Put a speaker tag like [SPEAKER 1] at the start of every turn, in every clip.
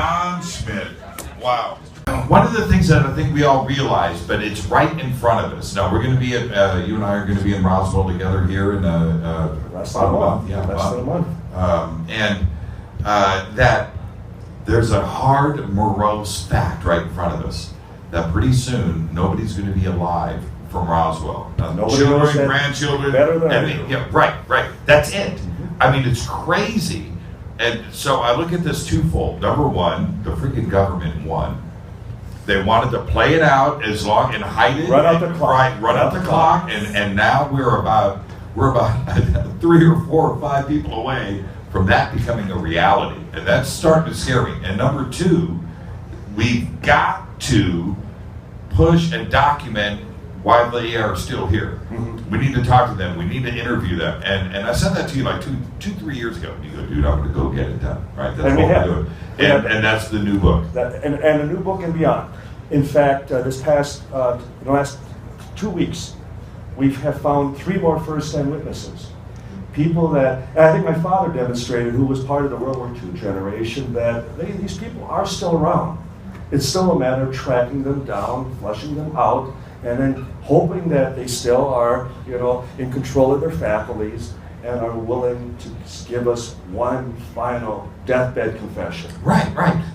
[SPEAKER 1] Don Schmitt. Wow. One of the things that I think we all realize, but it's right in front of us. Now we're going to be at, you and I are going to be in Roswell together here in
[SPEAKER 2] less than a month.
[SPEAKER 1] Yeah,
[SPEAKER 2] less than a month.
[SPEAKER 1] That there's a hard, morose fact right in front of us that pretty soon nobody's going to be alive from Roswell. Children, grandchildren,
[SPEAKER 2] better than I do.
[SPEAKER 1] Yeah, right. That's it. I mean, it's crazy. And so I look at this twofold. Number one, the freaking government won. They wanted to play it out as long and hide it.
[SPEAKER 2] Run out the clock.
[SPEAKER 1] Right, run out the clock. And now we're about 3 or 4 or 5 people away from that becoming a reality. And that's starting to scare me. And number two, we've got to push and document why they are still here. Mm-hmm. We need to talk to them. We need to interview them. And I said that to you like 3 years ago. You go, dude, I'm going to go get it done. Right? That's what we're doing. And that's the new book.
[SPEAKER 2] And a new book and beyond. In fact, this past, in the last 2 weeks, we have found 3 more first-time witnesses. People that, and I think my father demonstrated, who was part of the World War II generation, that these people are still around. It's still a matter of tracking them down, flushing them out, and then hoping that they still are, in control of their faculties and are willing to give us one final deathbed confession.
[SPEAKER 1] Right.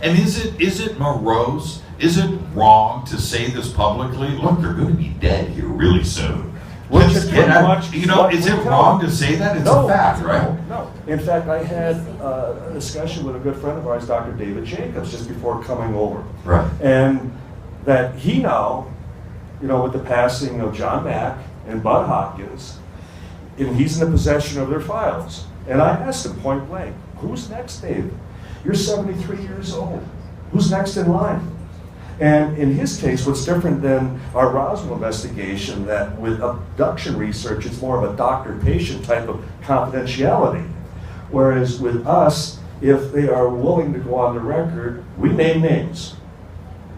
[SPEAKER 1] And is it morose? Is it wrong to say this publicly? Look, they're going to be dead here really soon.
[SPEAKER 2] Which is pretty much
[SPEAKER 1] is it wrong to say that? It's a fact, right?
[SPEAKER 2] No. In fact, I had a discussion with a good friend of ours, Dr. David Jacobs, just before coming over.
[SPEAKER 1] Right.
[SPEAKER 2] And that he now, with the passing of John Mack and Bud Hopkins, and he's in the possession of their files. And I asked him point blank, who's next, Dave? You're 73 years old. Who's next in line? And in his case, what's different than our Roswell investigation, that with abduction research, it's more of a doctor-patient type of confidentiality. Whereas with us, if they are willing to go on the record, we name names.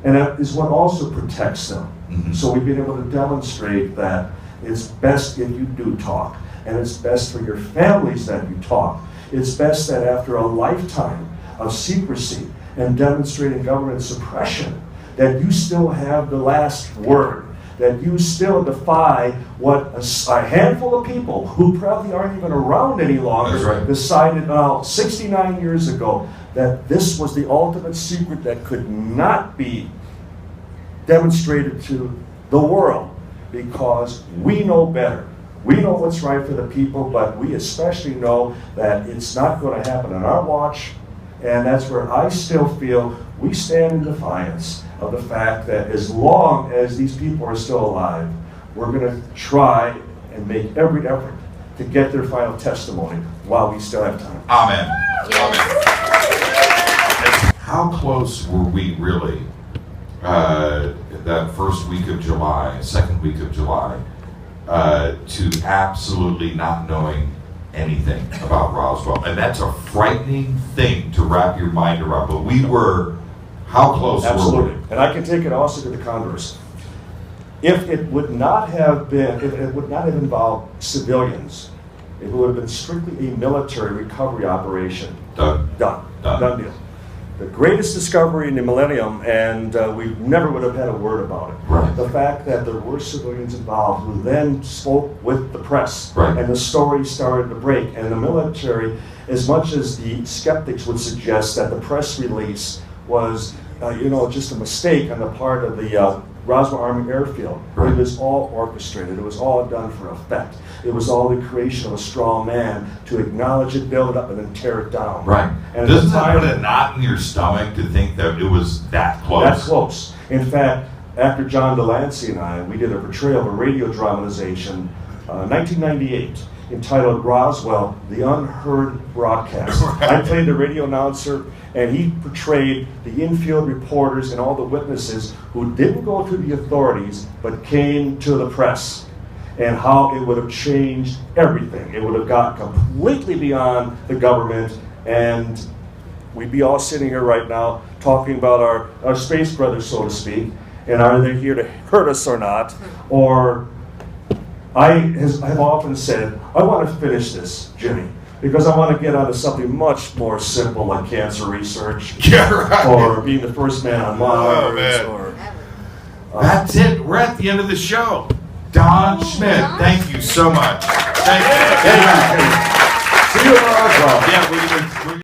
[SPEAKER 2] And that is what also protects them. Mm-hmm. So we've been able to demonstrate that it's best if you do talk. And it's best for your families that you talk. It's best that after a lifetime of secrecy and demonstrating government suppression, that you still have the last word, that you still defy what a handful of people who probably aren't even around any longer decided 69 years ago that this was the ultimate secret that could not be demonstrated to the world, because we know better. We know what's right for the people, but we especially know that it's not going to happen on our watch, and that's where I still feel we stand in defiance of the fact that as long as these people are still alive, we're going to try and make every effort to get their final testimony while we still have time.
[SPEAKER 1] Amen. Amen. How close were we really that first week of July, second week of July, to absolutely not knowing anything about Roswell? And that's a frightening thing to wrap your mind around, but we were. How close
[SPEAKER 2] Absolutely.
[SPEAKER 1] were we?
[SPEAKER 2] And I can take it also to the converse. If it would not have involved civilians, it would have been strictly a military recovery operation.
[SPEAKER 1] Done
[SPEAKER 2] deal. The greatest discovery in the millennium, and we never would have had a word about it.
[SPEAKER 1] Right.
[SPEAKER 2] The fact that there were civilians involved who then spoke with the press,
[SPEAKER 1] right.
[SPEAKER 2] And the story started to break. And the military, as much as the skeptics would suggest that the press release was, just a mistake on the part of the Roswell Army Airfield. Right. It was all orchestrated. It was all done for effect. It was all the creation of a strong man to acknowledge it, build it up, and then tear it down.
[SPEAKER 1] Right.
[SPEAKER 2] And
[SPEAKER 1] doesn't that put a knot in your stomach to think that it was that close?
[SPEAKER 2] That close. In fact, after John Delancey and I, we did a portrayal of a radio dramatization, 1998. Entitled Roswell, the Unheard Broadcast. I played the radio announcer, and he portrayed the infield reporters and all the witnesses who didn't go to the authorities, but came to the press, and how it would have changed everything. It would have got completely beyond the government, and we'd be all sitting here right now talking about our space brothers, so to speak, and are they here to hurt us or not, or I have often said, I want to finish this, Jimmy. because I want to get onto something much more simple like cancer research,
[SPEAKER 1] Yeah, right.
[SPEAKER 2] or being the first man on Mars,
[SPEAKER 1] man.
[SPEAKER 2] or
[SPEAKER 1] That's it. We're at the end of the show. Don Schmitt, thank you so much. Thank you.
[SPEAKER 2] See you at Roswell.
[SPEAKER 1] Yeah, we're